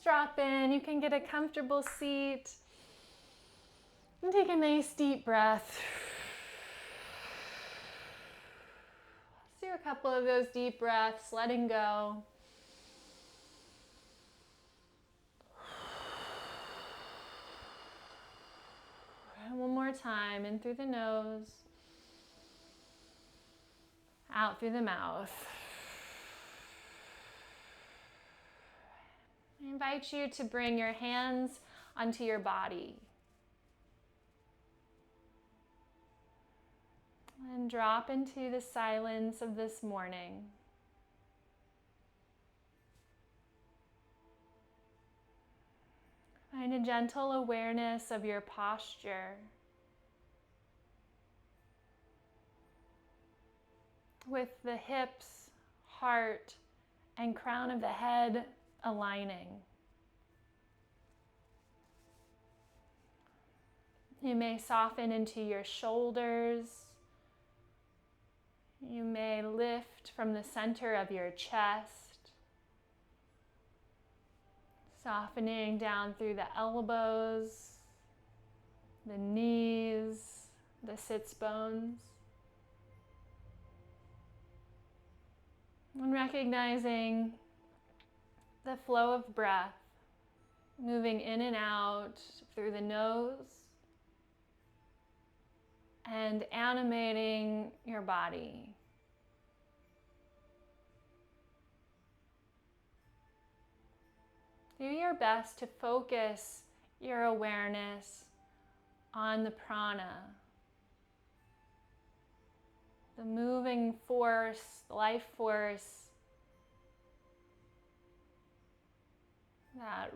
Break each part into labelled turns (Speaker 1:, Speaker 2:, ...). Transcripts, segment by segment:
Speaker 1: drop in. You can get a comfortable seat and take a nice deep breath. Let's do a couple of those deep breaths, letting go. And one more time, in through the nose, out through the mouth. I invite you to bring your hands onto your body. And drop into the silence of this morning. Find a gentle awareness of your posture. With the hips, heart, and crown of the head aligning. You may soften into your shoulders. You may lift from the center of your chest, softening down through the elbows, the knees, the sits bones. And recognizing the flow of breath, moving in and out through the nose and animating your body. Do your best to focus your awareness on the prana, the moving force, the life force that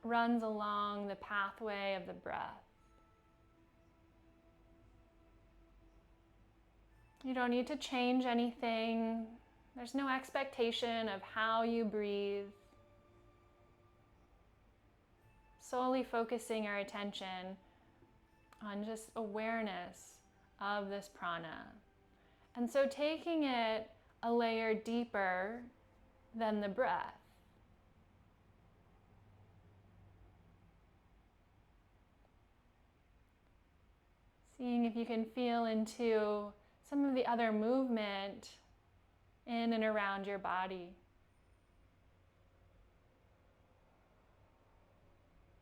Speaker 1: runs along the pathway of the breath. You don't need to change anything. There's no expectation of how you breathe. Solely focusing our attention on just awareness of this prana. And so taking it a layer deeper than the breath. Seeing if you can feel into some of the other movement in and around your body.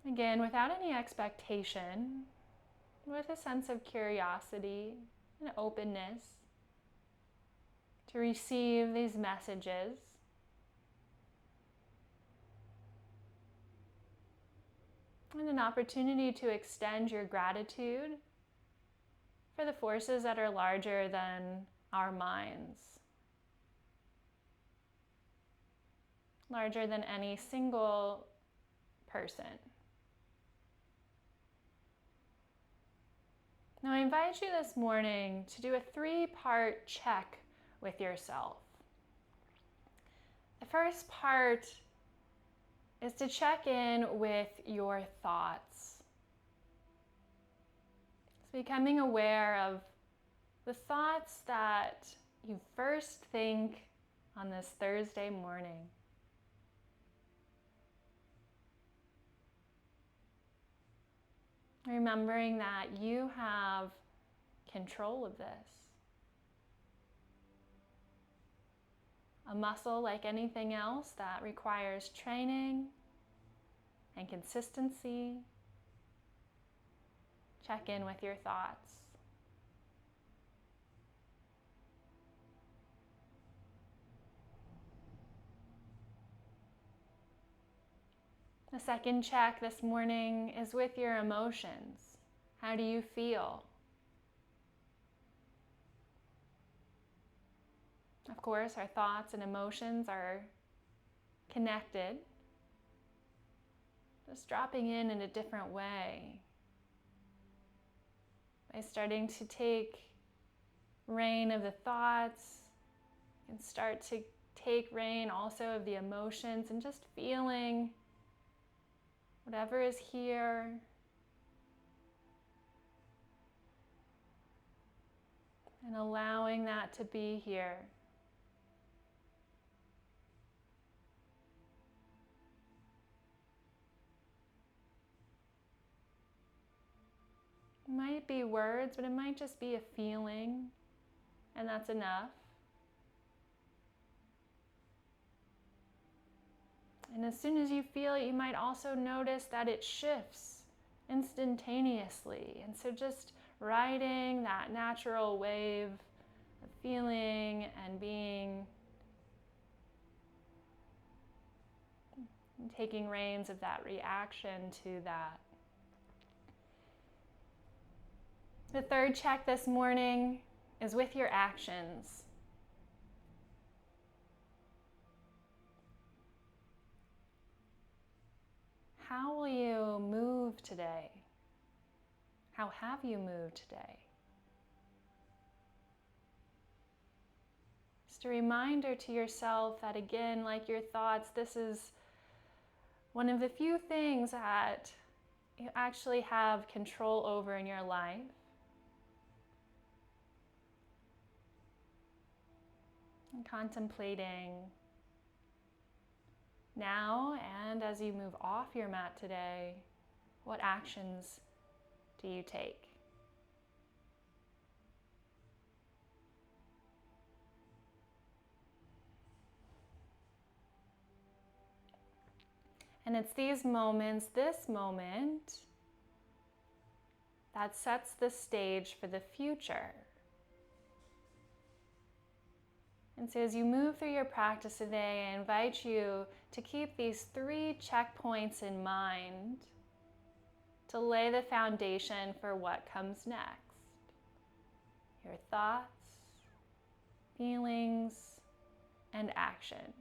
Speaker 1: Again, without any expectation, with a sense of curiosity and openness to receive these messages. And an opportunity to extend your gratitude for the forces that are larger than our minds, larger than any single person. Now I invite you this morning to do a 3-part check with yourself. The first part is to check in with your thoughts. It's becoming aware of the thoughts that you first think on this Thursday morning. Remembering that you have control of this. A muscle, like anything else, that requires training and consistency. Check in with your thoughts. The second check this morning is with your emotions. How do you feel? Of course, our thoughts and emotions are connected. Just dropping in a different way. By starting to take reign of the thoughts, you can start to take reign also of the emotions and just feeling whatever is here. And allowing that to be here. might be words, but it might just be a feeling, and that's enough. And as soon as you feel it, you might also notice that it shifts instantaneously. And so just riding that natural wave of feeling and being, and taking reins of that reaction to that. The third check this morning is with your actions. How will you move today? How have you moved today? Just a reminder to yourself that, again, like your thoughts, this is one of the few things that you actually have control over in your life. And contemplating now, and as you move off your mat today, what actions do you take? And it's these moments, this moment, that sets the stage for the future. And so as you move through your practice today, I invite you to keep these 3 checkpoints in mind to lay the foundation for what comes next. Your thoughts, feelings, and action.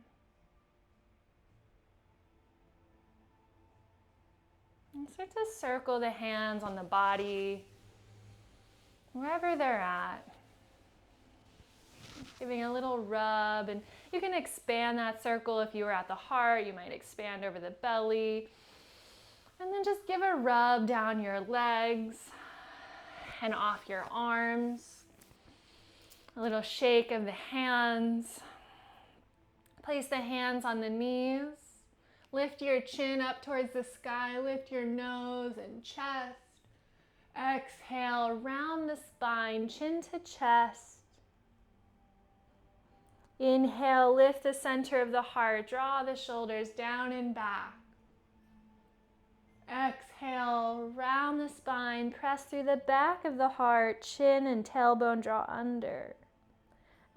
Speaker 1: And start to circle the hands on the body, wherever they're at. Giving a little rub, and you can expand that circle. If you were at the heart, you might expand over the belly. And then just give a rub down your legs and off your arms. A little shake of the hands. Place the hands on the knees. Lift your chin up towards the sky. Lift your nose and chest. Exhale, round the spine, chin to chest. Inhale, lift the center of the heart. Draw the shoulders down and back. Exhale, round the spine. Press through the back of the heart. Chin and tailbone draw under.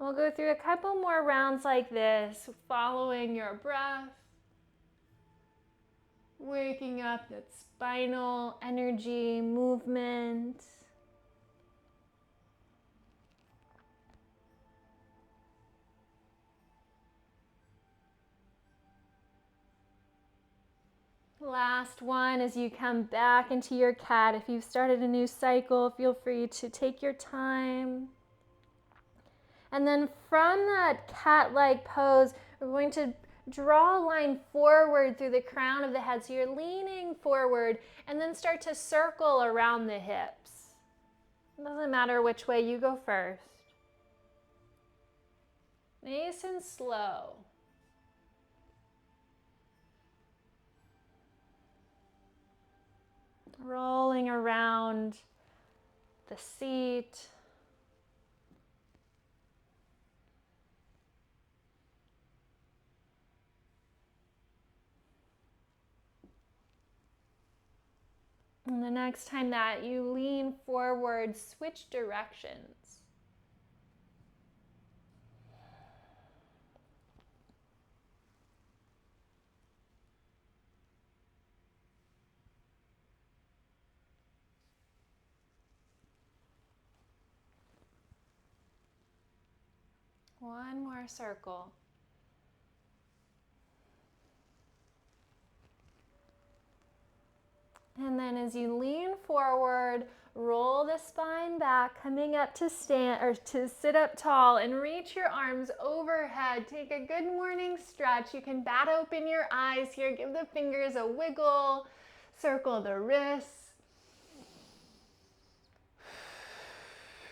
Speaker 1: We'll go through a couple more rounds like this, following your breath. Waking up that spinal energy, movement. Last one, as you come back into your cat. If you've started a new cycle, feel free to take your time. And then from that cat-like pose, we're going to draw a line forward through the crown of the head. So you're leaning forward, and then start to circle around the hips. It doesn't matter which way you go first. Nice and slow. Rolling around the seat. And the next time that you lean forward, switch directions. One more circle. And then as you lean forward, roll the spine back, coming up to stand or to sit up tall, and reach your arms overhead. Take a good morning stretch. You can bat open your eyes here. Give the fingers a wiggle. Circle the wrists.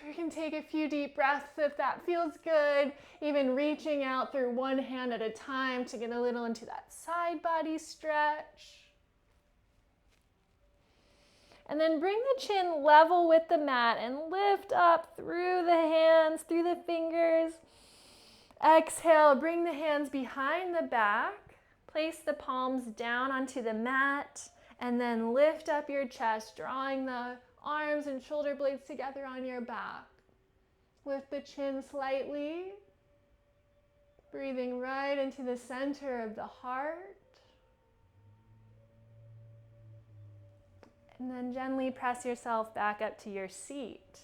Speaker 1: You can take a few deep breaths if that feels good. Even reaching out through one hand at a time to get a little into that side body stretch. And then bring the chin level with the mat and lift up through the hands, through the fingers. Exhale, bring the hands behind the back. Place the palms down onto the mat and then lift up your chest, drawing the arms and shoulder blades together on your back. Lift the chin slightly, breathing right into the center of the heart. And then gently press yourself back up to your seat.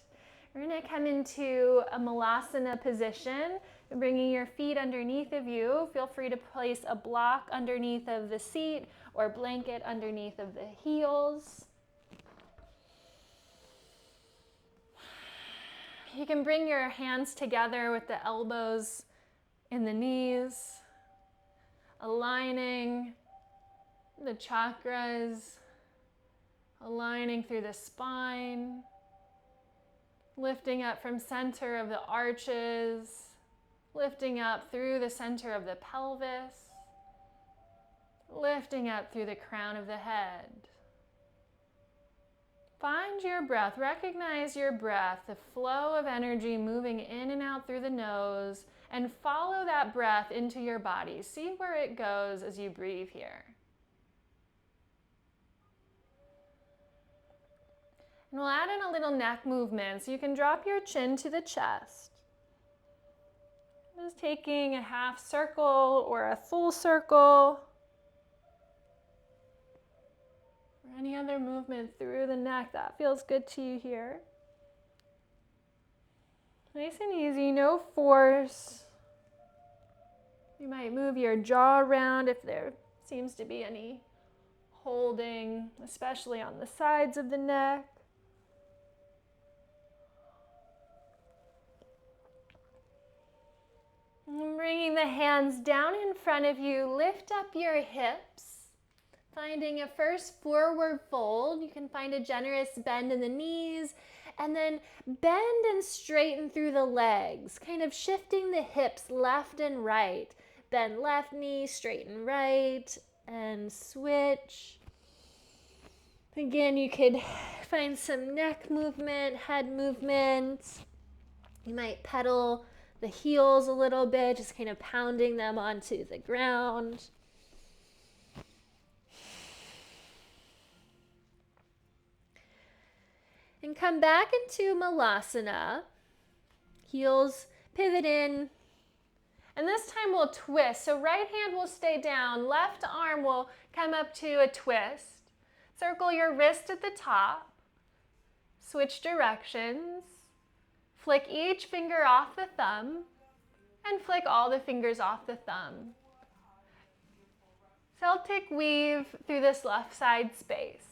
Speaker 1: We're going to come into a malasana position, bringing your feet underneath of you. Feel free to place a block underneath of the seat or blanket underneath of the heels. You can bring your hands together with the elbows in the knees, aligning the chakras, aligning through the spine, lifting up from center of the arches, lifting up through the center of the pelvis, lifting up through the crown of the head. Find your breath, recognize your breath, the flow of energy moving in and out through the nose, and follow that breath into your body. See where it goes as you breathe here. And we'll add in a little neck movement, so you can drop your chin to the chest. Just taking a half circle or a full circle. Or any other movement through the neck that feels good to you here. Nice and easy, no force. You might move your jaw around if there seems to be any holding, especially on the sides of the neck. And bringing the hands down in front of you, lift up your hips, finding a first forward fold. You can find a generous bend in the knees, and then bend and straighten through the legs, kind of shifting the hips left and right. Bend left knee, straighten right, and switch. Again, you could find some neck movement, head movement. You might pedal the heels a little bit, just kind of pounding them onto the ground. And come back into Malasana. Heels pivot in. And this time we'll twist. So right hand will stay down, left arm will come up to a twist. Circle your wrist at the top. Switch directions. Flick each finger off the thumb and flick all the fingers off the thumb. Celtic weave through this left side space.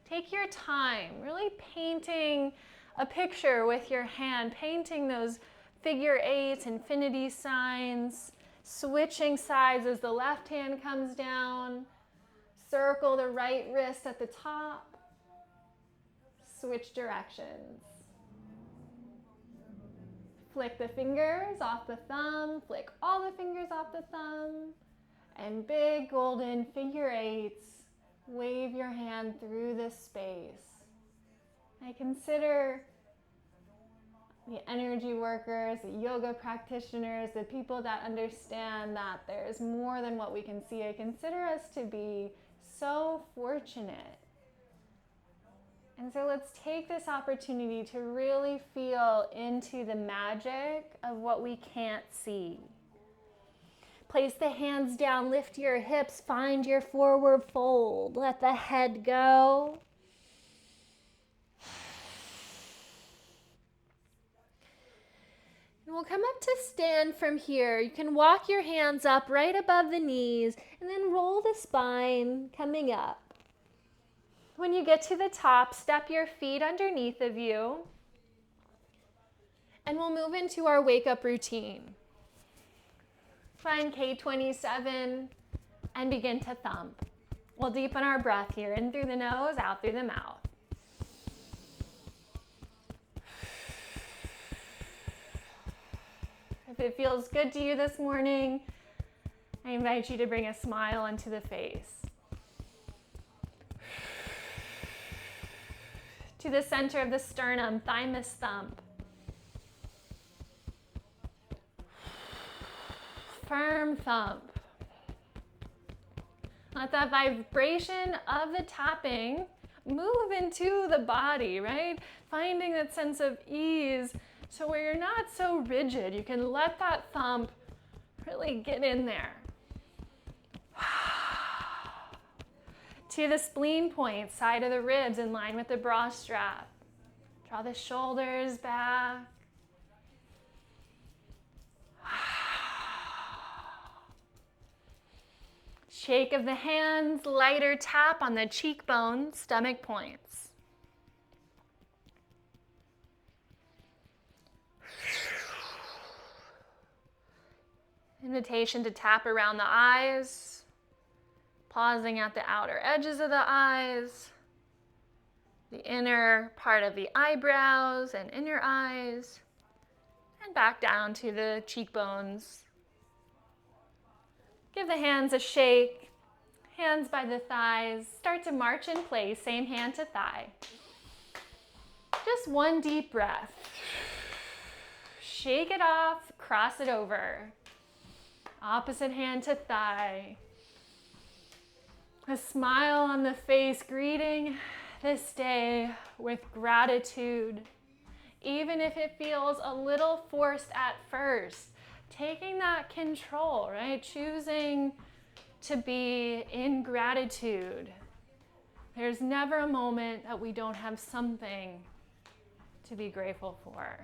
Speaker 1: Take your time, really painting a picture with your hand, painting those figure eights, infinity signs, switching sides as the left hand comes down. Circle the right wrist at the top. Switch directions. Flick the fingers off the thumb, flick all the fingers off the thumb, and big golden figure eights. Wave your hand through this space. I consider the energy workers, the yoga practitioners, the people that understand that there's more than what we can see. I consider us to be so fortunate. And so let's take this opportunity to really feel into the magic of what we can't see. Place the hands down, lift your hips, find your forward fold. Let the head go. And we'll come up to stand from here. You can walk your hands up right above the knees and then roll the spine coming up. When you get to the top, step your feet underneath of you. And we'll move into our wake-up routine. Find K27 and begin to thump. We'll deepen our breath here, in through the nose, out through the mouth. If it feels good to you this morning, I invite you to bring a smile into the face. to the center of the sternum, thymus thump. Firm thump. Let that vibration of the tapping move into the body, right? Finding that sense of ease so where you're not so rigid. You can let that thump really get in there. To the spleen point, side of the ribs in line with the bra strap. Draw the shoulders back. Shake of the hands, lighter tap on the cheekbones, stomach points. Invitation to tap around the eyes, pausing at the outer edges of the eyes, the inner part of the eyebrows and inner eyes, and back down to the cheekbones. Give the hands a shake, hands by the thighs. Start to march in place, same hand to thigh. Just one deep breath. Shake it off, cross it over. Opposite hand to thigh. A smile on the face, greeting this day with gratitude. Even if it feels a little forced at first, taking that control, right? Choosing to be in gratitude. There's never a moment that we don't have something to be grateful for.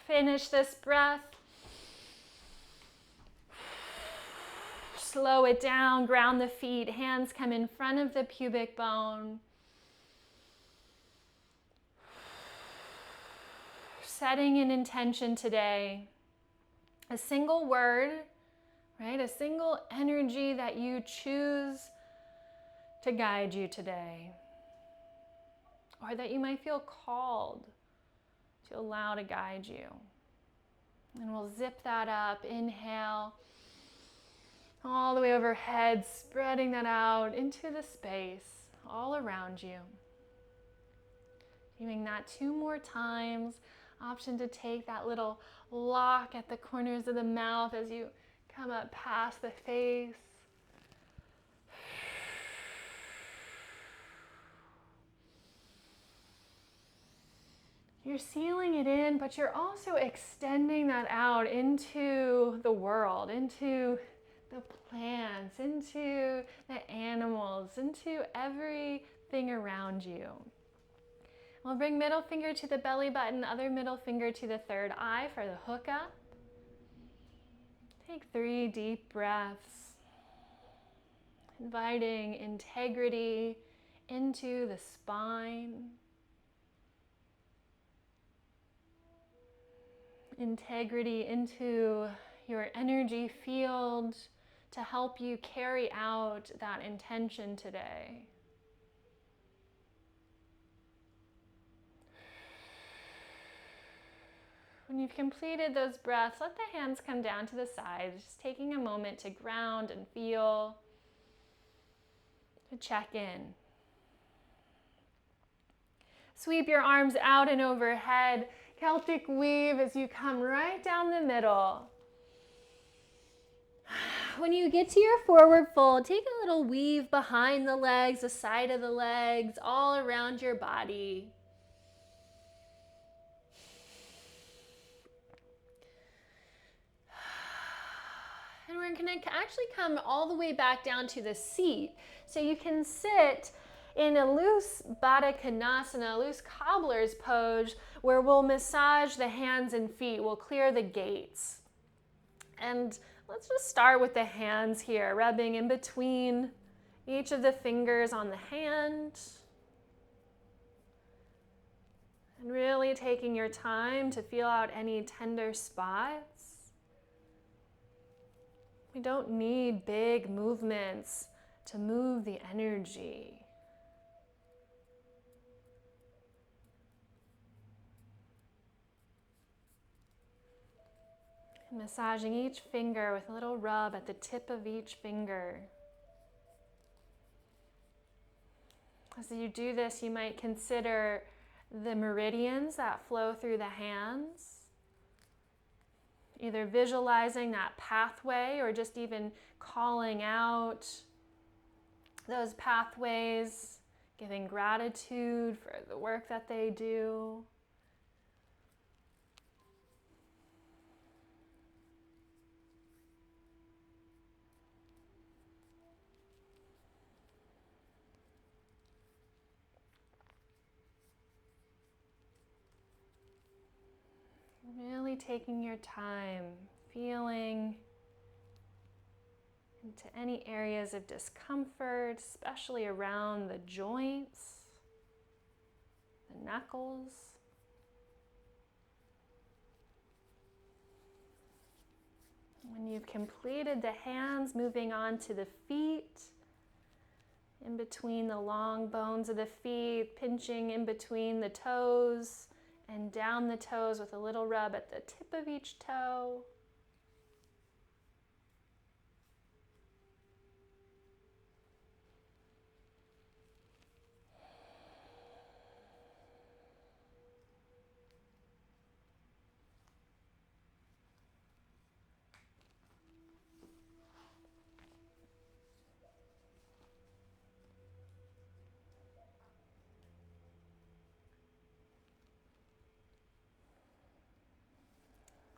Speaker 1: Finish this breath. Slow it down, ground the feet, hands come in front of the pubic bone. Setting an intention today, a single word, right? A single energy that you choose to guide you today, or that you might feel called to allow to guide you. And we'll zip that up, inhale, all the way overhead, spreading that out into the space all around you. Doing that 2 more times. Option to take that little lock at the corners of the mouth as you come up past the face. You're sealing it in, but you're also extending that out into the world, into the plants, into the animals, into everything around you. We'll bring middle finger to the belly button, other middle finger to the third eye for the hook up. Take 3 deep breaths, inviting integrity into the spine. Integrity into your energy field to help you carry out that intention today. When you've completed those breaths, let the hands come down to the sides, just taking a moment to ground and feel, to check in. Sweep your arms out and overhead. Celtic weave as you come right down the middle. When you get to your forward fold, take a little weave behind the legs, the side of the legs, all around your body. And we're going to actually come all the way back down to the seat. So you can sit in a loose Baddha Konasana, loose cobbler's pose, where we'll massage the hands and feet. We'll clear the gates. And let's just start with the hands here, rubbing in between each of the fingers on the hand. And really taking your time to feel out any tender spots. We don't need big movements to move the energy. Massaging each finger with a little rub at the tip of each finger. As you do this, you might consider the meridians that flow through the hands, either visualizing that pathway or just even calling out those pathways, giving gratitude for the work that they do. Really taking your time, feeling into any areas of discomfort, especially around the joints, the knuckles. When you've completed the hands, moving on to the feet, in between the long bones of the feet, pinching in between the toes, and down the toes with a little rub at the tip of each toe.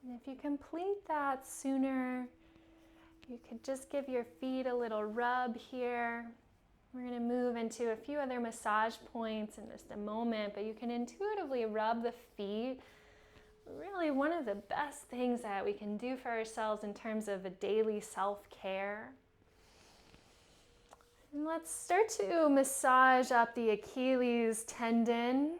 Speaker 1: And if you complete that sooner, you could just give your feet a little rub here. We're going to move into a few other massage points in just a moment, but you can intuitively rub the feet. Really one of the best things that we can do for ourselves in terms of a daily self-care. And let's start to massage up the Achilles tendon.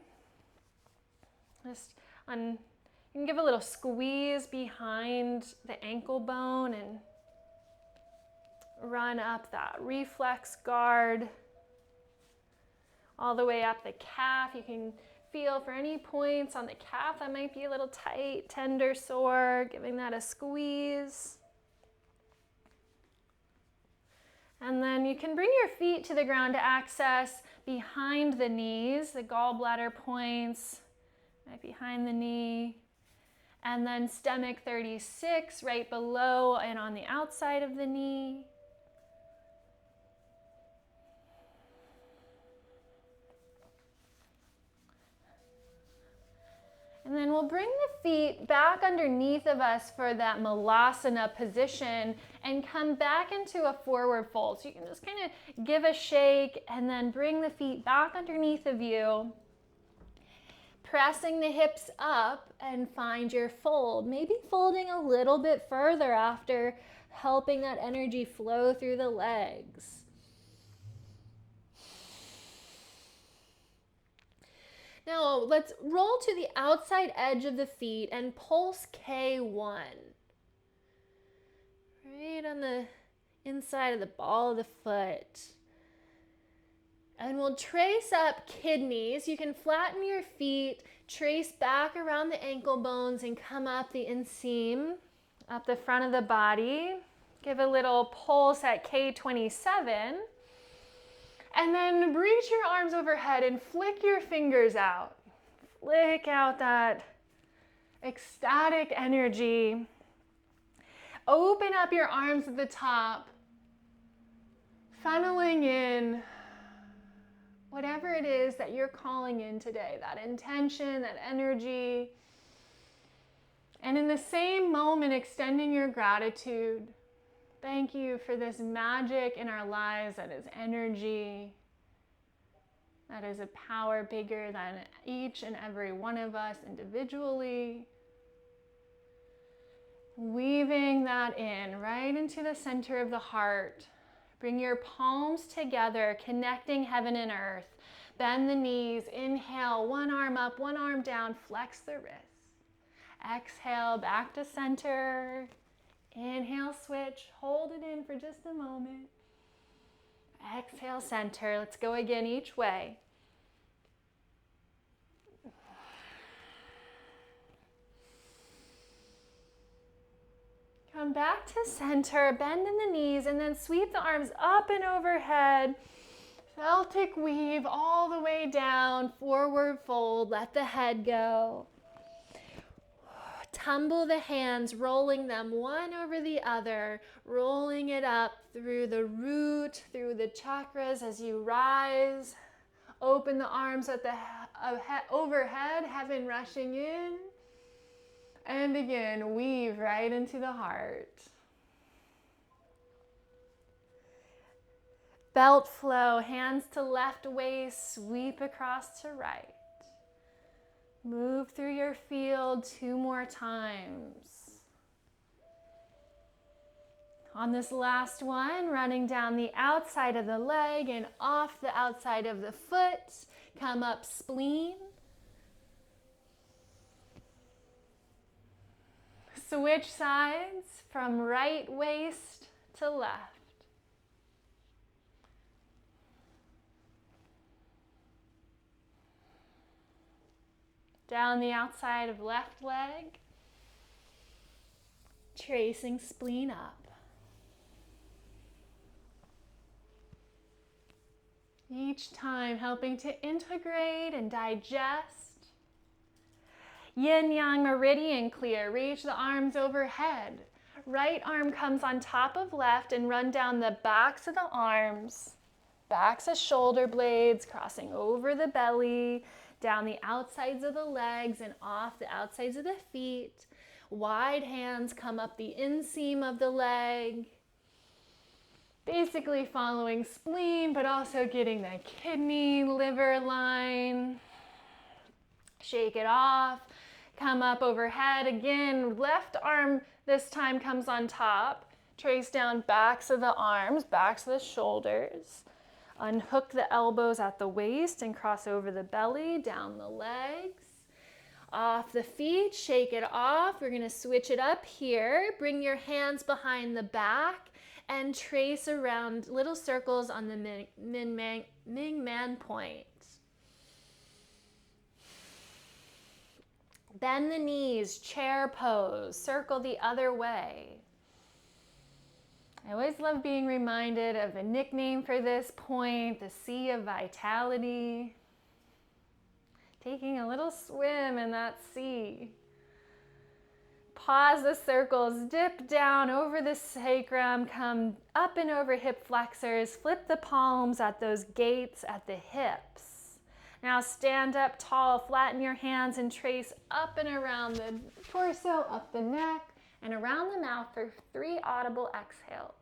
Speaker 1: You can give a little squeeze behind the ankle bone and run up that reflex guard all the way up the calf. You can feel for any points on the calf that might be a little tight, tender, sore, giving that a squeeze. And then you can bring your feet to the ground to access behind the knees, the gallbladder points right behind the knee. And then stomach 36 right below and on the outside of the knee. And then we'll bring the feet back underneath of us for that malasana position and come back into a forward fold. So you can just kind of give a shake and then bring the feet back underneath of you. Pressing the hips up and find your fold. Maybe folding a little bit further after helping that energy flow through the legs. Now let's roll to the outside edge of the feet and pulse K1. Right on the inside of the ball of the foot. And we'll trace up kidneys. You can flatten your feet, trace back around the ankle bones and come up the inseam, up the front of the body. Give a little pulse at K27. And then reach your arms overhead and flick your fingers out. Flick out that ecstatic energy. Open up your arms at the top, funneling in whatever it is that you're calling in today, that intention, that energy. And in the same moment, extending your gratitude. Thank you for this magic in our lives that is energy, that is a power bigger than each and every one of us individually. Weaving that in right into the center of the heart. Bring your palms together, connecting heaven and earth. Bend the knees. Inhale, one arm up, one arm down. Flex the wrists. Exhale, back to center. Inhale, switch. Hold it in for just a moment. Exhale, center. Let's go again each way. Come back to center, bend in the knees, and then sweep the arms up and overhead. Celtic weave all the way down, forward fold, let the head go. Tumble the hands, rolling them one over the other, rolling it up through the root, through the chakras as you rise. Open the arms at the overhead, heaven rushing in. And again, weave right into the heart. Belt flow, hands to left waist, sweep across to right. Move through your field 2 more times. On this last one, running down the outside of the leg and off the outside of the foot, come up spleen. Switch sides from right waist to left. Down the outside of left leg, tracing spleen up. Each time helping to integrate and digest. Yin-yang meridian clear, reach the arms overhead. Right arm comes on top of left and run down the backs of the arms, backs of shoulder blades, crossing over the belly, down the outsides of the legs and off the outsides of the feet. Wide hands come up the inseam of the leg. Basically following spleen, but also getting the kidney, liver line. Shake it off. Come up overhead. Again, left arm this time comes on top. Trace down backs of the arms, backs of the shoulders. Unhook the elbows at the waist and cross over the belly, down the legs. Off the feet, shake it off. We're going to switch it up here. Bring your hands behind the back and trace around little circles on the Ming Man point. Bend the knees, chair pose, circle the other way. I always love being reminded of a nickname for this point, the Sea of Vitality. Taking a little swim in that sea. Pause the circles, dip down over the sacrum, come up and over hip flexors, flip the palms at those gates at the hips. Now stand up tall, flatten your hands and trace up and around the torso, up the neck, and around the mouth for 3 audible exhales.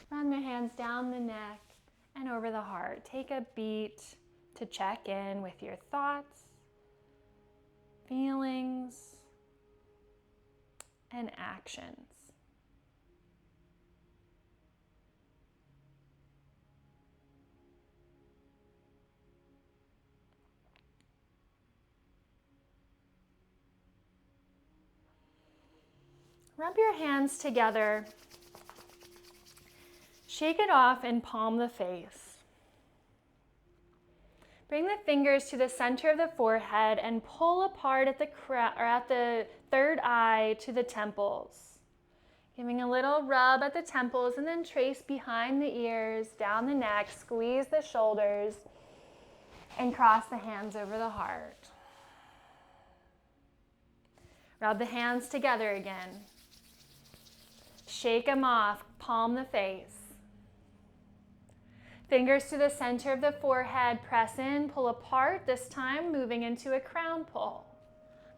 Speaker 1: Run the hands down the neck and over the heart. Take a beat to check in with your thoughts, feelings, and actions. Rub your hands together. Shake it off and palm the face. Bring the fingers to the center of the forehead and pull apart at the third eye to the temples. Giving a little rub at the temples and then trace behind the ears, down the neck, squeeze the shoulders, and cross the hands over the heart. Rub the hands together again. Shake them off, palm the face. Fingers to the center of the forehead, press in, pull apart, this time moving into a crown pull.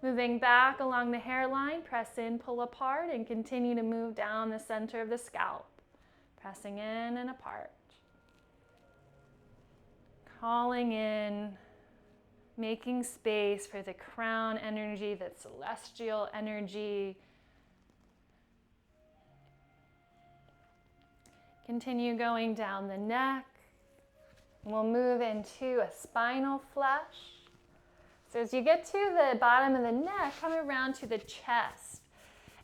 Speaker 1: Moving back along the hairline, press in, pull apart, and continue to move down the center of the scalp. Pressing in and apart. Calling in, making space for the crown energy, that celestial energy. Continue going down the neck. We'll move into a spinal flush. So as you get to the bottom of the neck, come around to the chest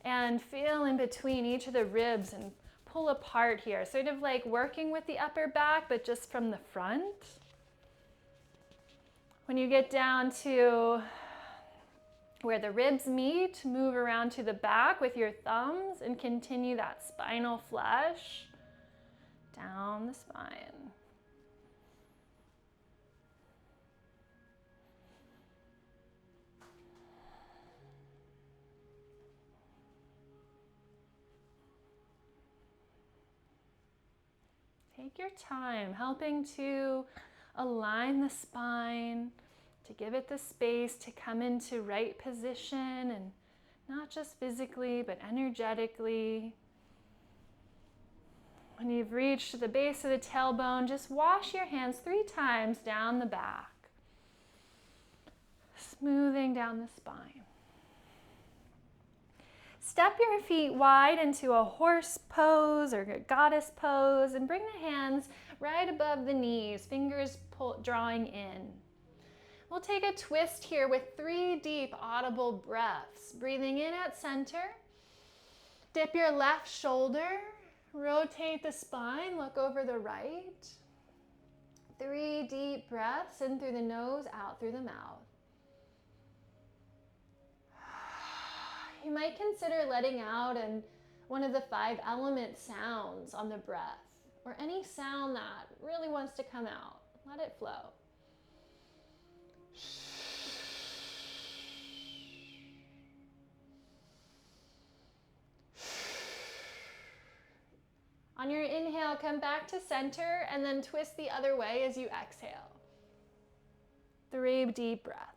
Speaker 1: And feel in between each of the ribs and pull apart here, sort of like working with the upper back, but just from the front. When you get down to where the ribs meet, move around to the back with your thumbs and continue that spinal flush down the spine. Take your time, helping to align the spine, to give it the space to come into right position, and not just physically, but energetically. When you've reached the base of the tailbone, just wash your hands 3 times down the back, smoothing down the spine. Step your feet wide into a horse pose or a goddess pose and bring the hands right above the knees, fingers drawing in. We'll take a twist here with 3 deep audible breaths. Breathing in at center. Dip your left shoulder, rotate the spine, look over the right. 3 deep breaths in through the nose, out through the mouth. You might consider letting out one of the 5 element sounds on the breath, or any sound that really wants to come out. Let it flow. On your inhale, come back to center and then twist the other way as you exhale. 3 deep breaths.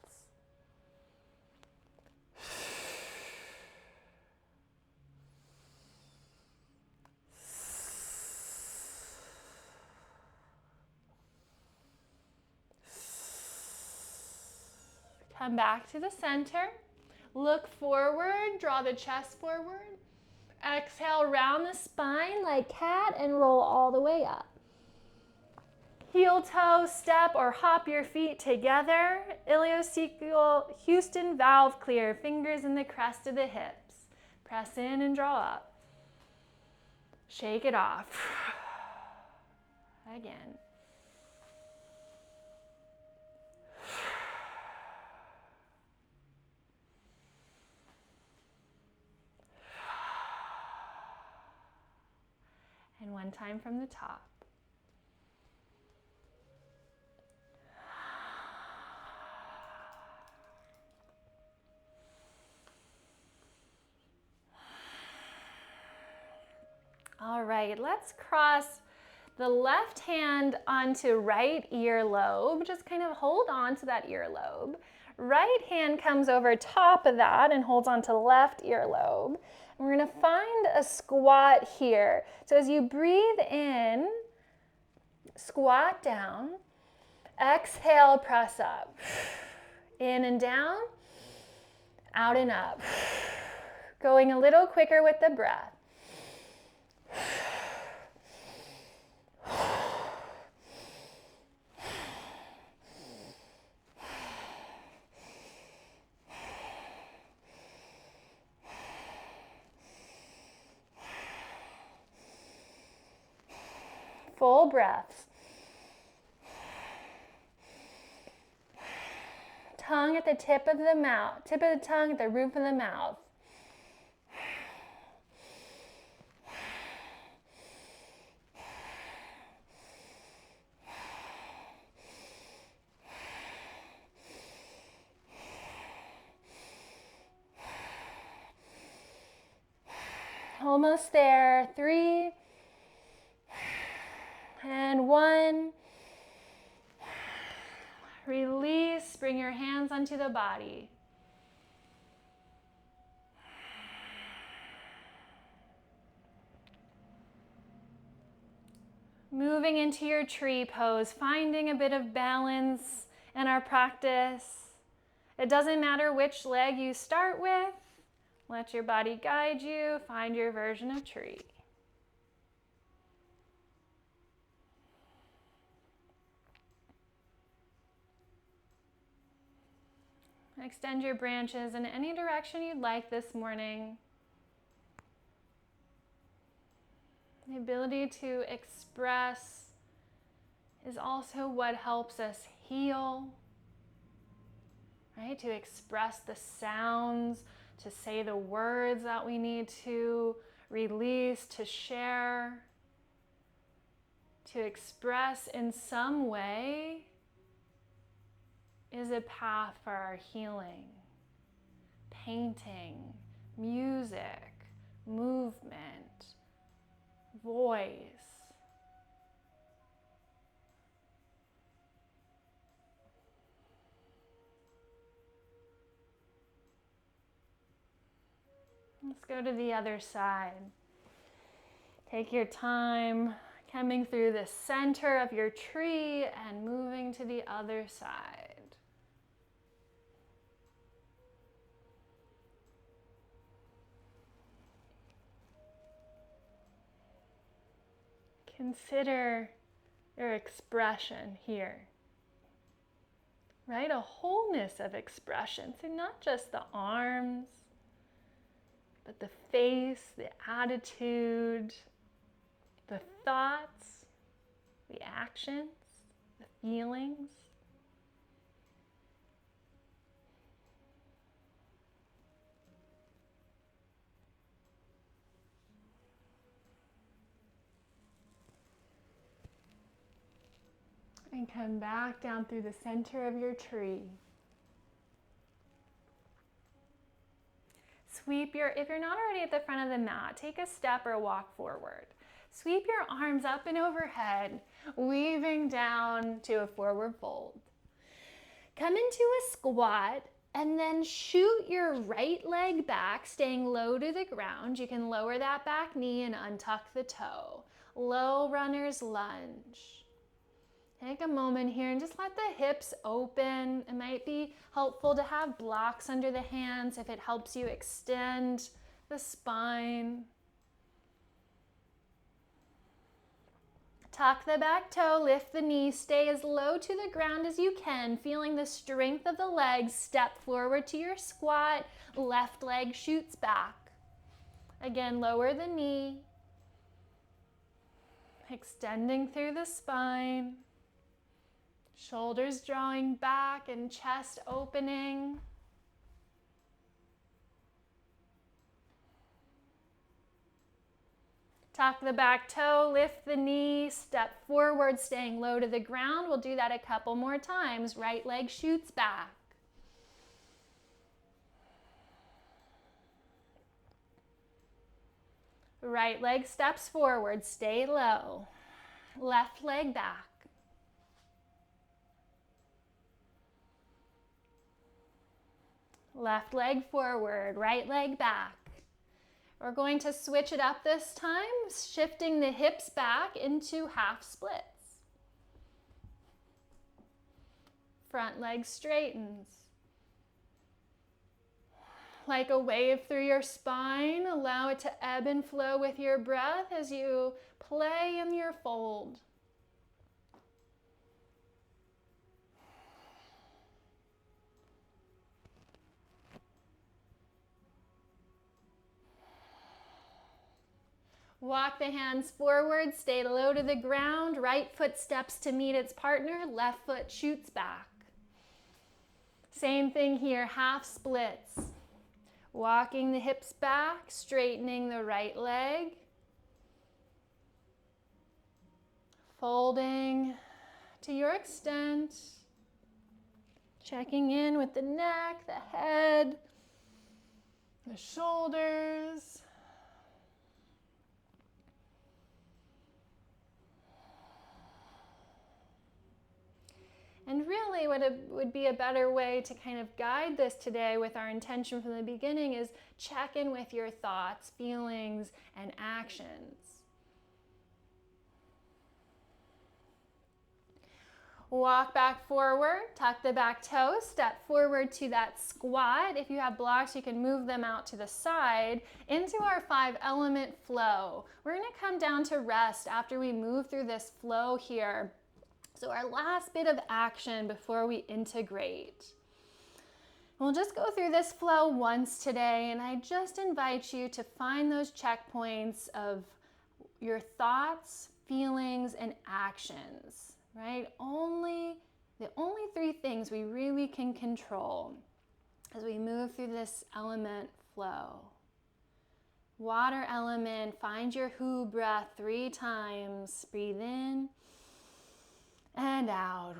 Speaker 1: Come back to the center. Look forward, draw the chest forward. Exhale, round the spine like cat and roll all the way up. Heel toe, step or hop your feet together. Iliocecal Houston valve clear, fingers in the crest of the hips. Press in and draw up. Shake it off. Again. And one time from the top. All right, let's cross the left hand onto right earlobe. Just kind of hold on to that earlobe. Right hand comes over top of that and holds on to left earlobe. And we're gonna find a squat here. So as you breathe in, squat down. Exhale, press up. In and down, out and up. Going a little quicker with the breath. Full breaths. Tongue at the tip of the mouth, tip of the tongue at the roof of the mouth. Almost there. 3 and 1. Release, bring your hands onto the body. Moving into your tree pose, finding a bit of balance in our practice. It doesn't matter which leg you start with. Let your body guide you. Find your version of tree. Extend your branches in any direction you'd like this morning. The ability to express is also what helps us heal, right? To express the sounds, to say the words that we need to release, to share, to express in some way is a path for our healing. Painting, music, movement, voice. Let's go to the other side. Take your time coming through the center of your tree and moving to the other side. Consider your expression here, right? A wholeness of expression. So not just the arms, but the face, the attitude, the thoughts, the actions, the feelings. And come back down through the center of your tree. Sweep if you're not already at the front of the mat, take a step or walk forward. Sweep your arms up and overhead, weaving down to a forward fold. Come into a squat and then shoot your right leg back, staying low to the ground. You can lower that back knee and untuck the toe. Low runner's lunge. Take a moment here and just let the hips open. It might be helpful to have blocks under the hands if it helps you extend the spine. Tuck the back toe, lift the knee, stay as low to the ground as you can, feeling the strength of the legs. Step forward to your squat, left leg shoots back. Again, lower the knee, extending through the spine. Shoulders drawing back and chest opening. Tuck the back toe, lift the knee, step forward, staying low to the ground. We'll do that a couple more times. Right leg shoots back. Right leg steps forward, stay low. Left leg back. Left leg forward, right leg back. We're going to switch it up this time, shifting the hips back into half splits. Front leg straightens. Like a wave through your spine, allow it to ebb and flow with your breath as you play in your fold. Walk the hands forward, stay low to the ground. Right foot steps to meet its partner, left foot shoots back. Same thing here, half splits. Walking the hips back, straightening the right leg. Folding to your extent. Checking in with the neck, the head, the shoulders. And really what would be a better way to kind of guide this today with our intention from the beginning is check in with your thoughts, feelings, and actions. Walk back forward, tuck the back toe, step forward to that squat. If you have blocks, you can move them out to the side into our 5-element flow. We're gonna come down to rest after we move through this flow here. So our last bit of action before we integrate. We'll just go through this flow once today, and I just invite you to find those checkpoints of your thoughts, feelings, and actions, right? The only three things we really can control as we move through this element flow. Water element, find your hu breath 3 times. Breathe in and out.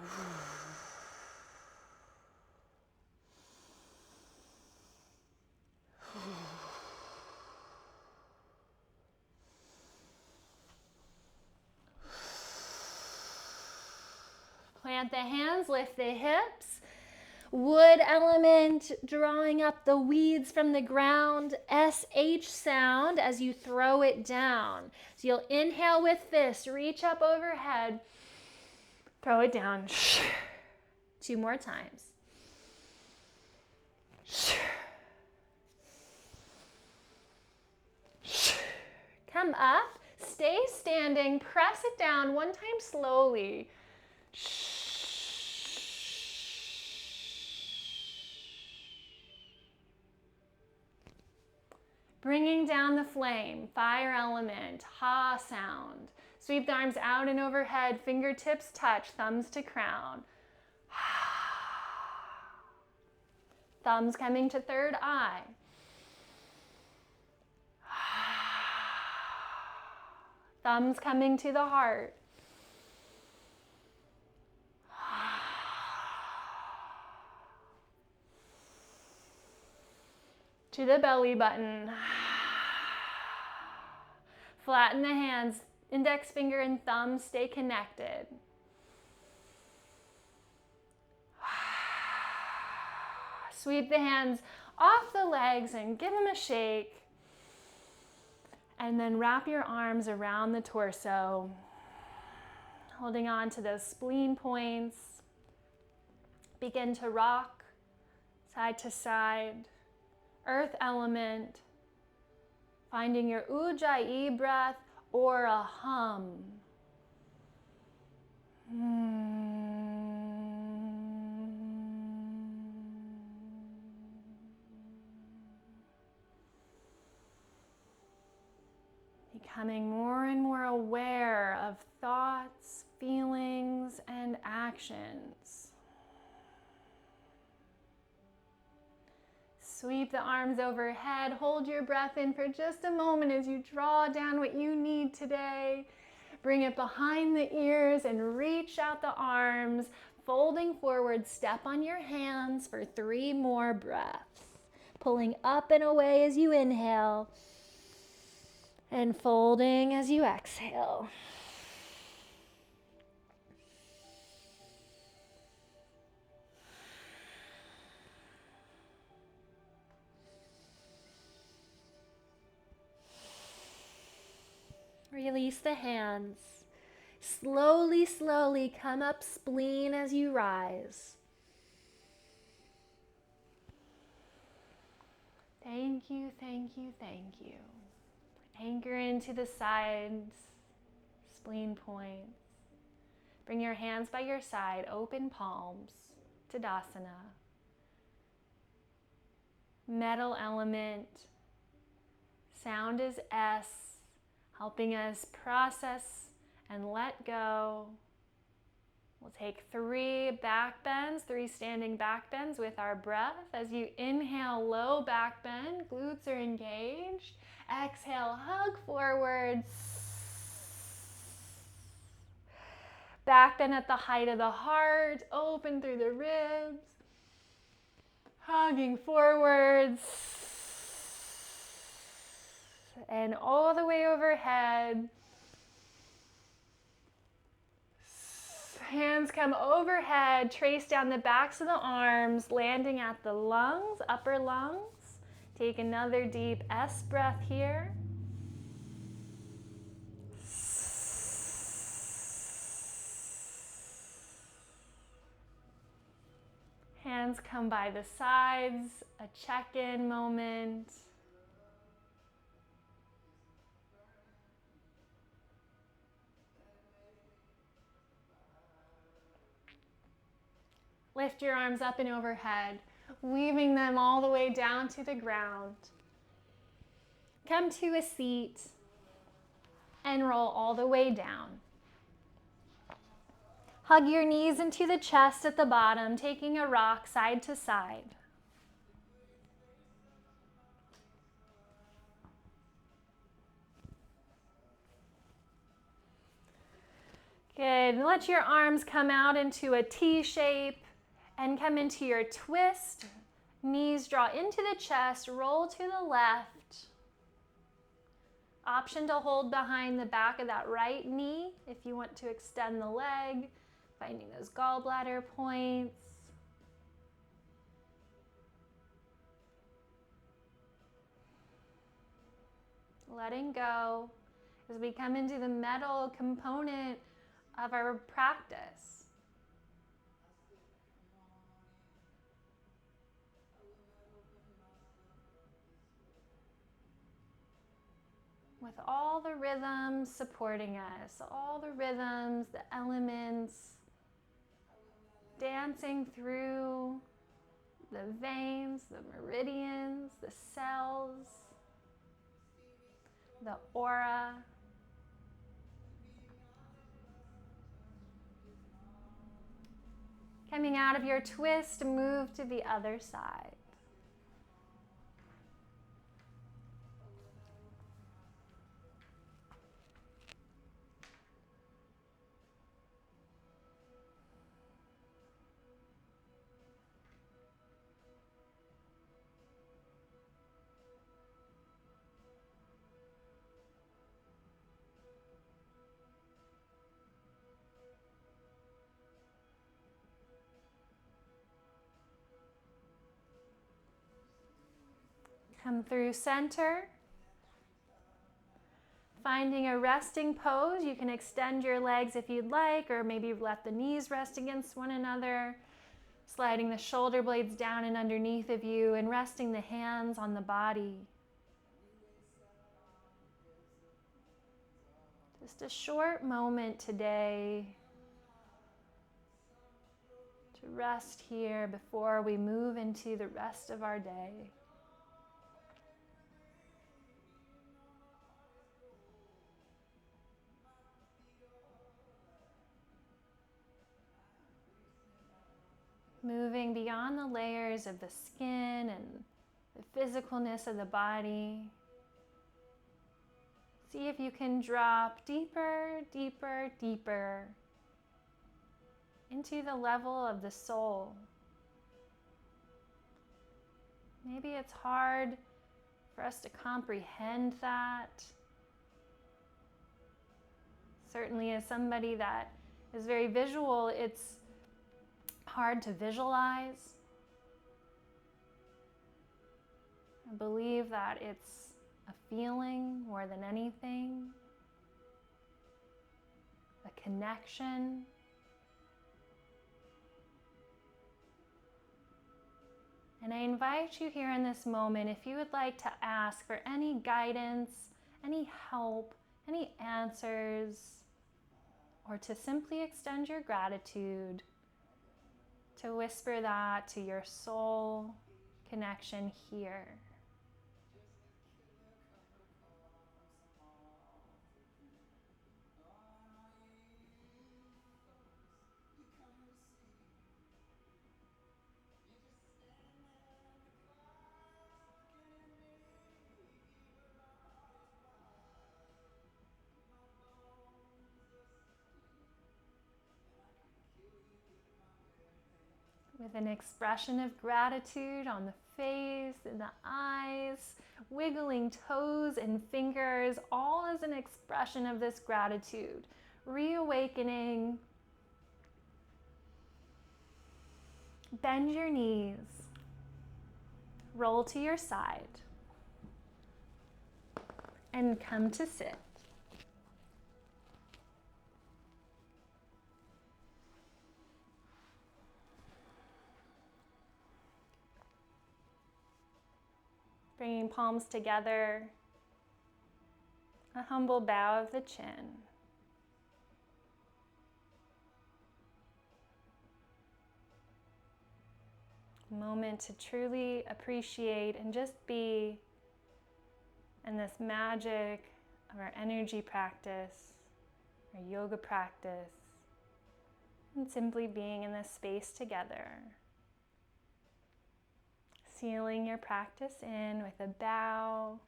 Speaker 1: Plant the hands, lift the hips. Wood element, drawing up the weeds from the ground. SH sound as you throw it down. So you'll inhale with fist, reach up overhead, throw it down. 2 more times. Come up, stay standing, press it down 1 time slowly. Bringing down the flame, fire element, ha sound. Sweep the arms out and overhead, fingertips touch, thumbs to crown. Thumbs coming to third eye. Thumbs coming to the heart. To the belly button. Flatten the hands, index finger and thumb stay connected. Sweep the hands off the legs and give them a shake. And then wrap your arms around the torso, holding on to those spleen points. Begin to rock side to side. Earth element, finding your ujjayi breath or a hum. Becoming more and more aware of thoughts, feelings, and actions. Sweep the arms overhead, hold your breath in for just a moment as you draw down what you need today. Bring it behind the ears and reach out the arms, folding forward, step on your hands for 3 more breaths. Pulling up and away as you inhale, and folding as you exhale. Release the hands. Slowly, slowly come up spleen as you rise. Thank you, thank you, thank you. Anchor into the sides, spleen points. Bring your hands by your side, open palms, Tadasana. Metal element, sound is S, helping us process and let go. We'll take 3 back bends, 3 standing back bends with our breath. As you inhale, low back bend, glutes are engaged. Exhale, hug forward. Back bend at the height of the heart, open through the ribs. Hugging forwards. And all the way overhead. Hands come overhead, trace down the backs of the arms, landing at the lungs, upper lungs. Take another deep S breath here. Hands come by the sides, a check-in moment. Lift your arms up and overhead, weaving them all the way down to the ground. Come to a seat. and roll all the way down. Hug your knees into the chest at the bottom, taking a rock side to side. Good. Let your arms come out into a T shape and come into your twist. Knees draw into the chest, roll to the left. Option to hold behind the back of that right knee if you want to extend the leg, finding those gallbladder points. Letting go as we come into the middle component of our practice. With all the rhythms supporting us, all the rhythms, the elements, dancing through the veins, the meridians, the cells, the aura. Coming out of your twist, move to the other side. Come through center. Finding a resting pose. You can extend your legs if you'd like, or maybe let the knees rest against one another. Sliding the shoulder blades down and underneath of you and resting the hands on the body. Just a short moment today to rest here before we move into the rest of our day. Moving beyond the layers of the skin and the physicalness of the body. See if you can drop deeper, deeper, deeper into the level of the soul. Maybe it's hard for us to comprehend that. Certainly as somebody that is very visual, it's hard to visualize. I believe that it's a feeling more than anything, a connection. And I invite you here in this moment, if you would like to ask for any guidance, any help, any answers, or to simply extend your gratitude, to whisper that to your soul connection here. With an expression of gratitude on the face and the eyes, wiggling toes and fingers, all as an expression of this gratitude, reawakening. Bend your knees, roll to your side, and come to sit. Bringing palms together, a humble bow of the chin. A moment to truly appreciate and just be in this magic of our energy practice, our yoga practice, and simply being in this space together. Sealing your practice in with a bow.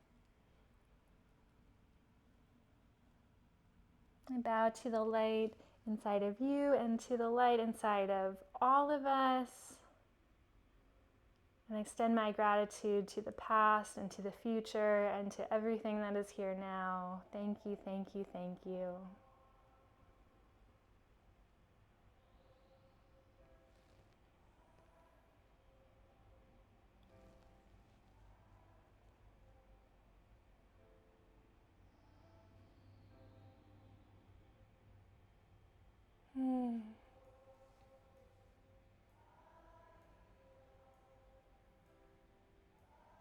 Speaker 1: I bow to the light inside of you and to the light inside of all of us. And extend my gratitude to the past and to the future and to everything that is here now. Thank you, thank you, thank you.